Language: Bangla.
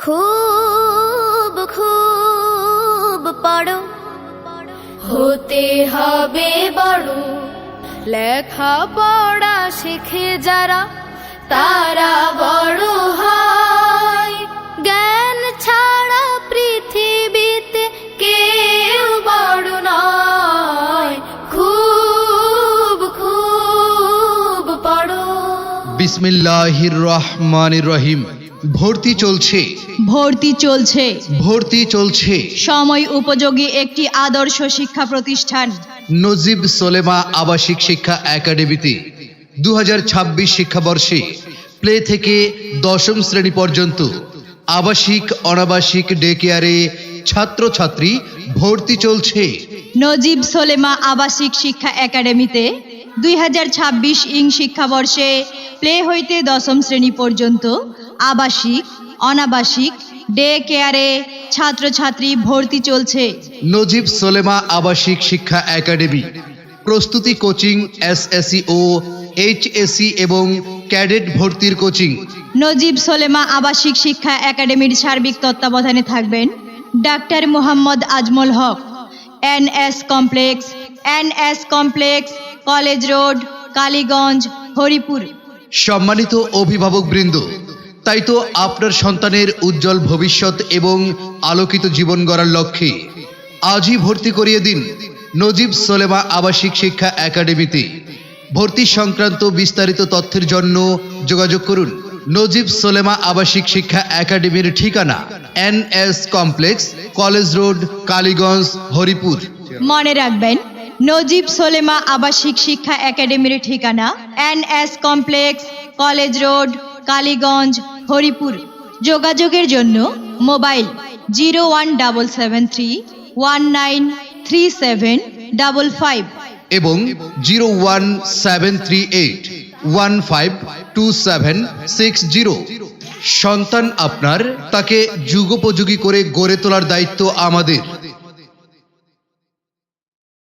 खूब खूब पढ़ो होते হবে বড় লেখা পড়া শিখে যারা তারা বড় হয় জ্ঞান ছাড়া পৃথিবীতে কেউ বড় নয় খুব খুব পড়ো বিসমিল্লাহির রহমানির রহিম। ভর্তি চলছে সময় উপযোগী একটি আদর্শ শিক্ষা প্রতিষ্ঠান নজিব সোলেমা আবাসিক শিক্ষা একাডেমিতে 2026 শিক্ষাবর্ষে প্লে থেকে দশম শ্রেণী পর্যন্ত আবাসিক অনাবাসিক ডে কেয়ারে ছাত্রছাত্রী ভর্তি চলছে। নজিব সোলেমা আবাসিক শিক্ষা একাডেমিতে 2026 শিক্ষাবর্ষে প্লে হইতে দশম শ্রেণী পর্যন্ত আবাসিক অনাবাসিক ডে কেয়ারে ছাত্রছাত্রী ভর্তি চলছে। নজিব সোলেমা আবাসিক শিক্ষা একাডেমি প্রস্তুতি কোচিং এসএসসি ও এইচএসসি এবং ক্যাডেট ভর্তির কোচিং। নজিব সোলেমা আবাসিক শিক্ষা একাডেমির সার্বিক তত্ত্বাবধানে থাকবেন ডাক্তার Mohammad Ajmal Haque. NS complex college road Kaliganj Haripur. সম্মানিত অভিভাবকবৃন্দ, তাই তো আপনার সন্তানের উজ্জ্বল ভবিষ্যৎ এবং আলোকিত জীবন গড়ার লক্ষ্যে আজই ভর্তি করিয়ে দিন নজিব সোলেমা আবাসিক শিক্ষা একাডেমিতে। ভর্তি সংক্রান্ত বিস্তারিত তথ্যের জন্য যোগাযোগ করুন। নজিব সোলেমা আবাসিক শিক্ষা একাডেমির ঠিকানা NS complex college road Kaliganj Haripur. মনে রাখবেন, নজিব সোলেমা আবাসিক শিক্ষা একাডেমির ঠিকানা NS complex college road Kaliganj Haripur. যোগাযোগের জন্য মোবাইল 01731937555 এবং 01738152760। সন্তান আপনার, তাকে যুগোপযোগী করে গড়ে তোলার দায়িত্ব আমাদের।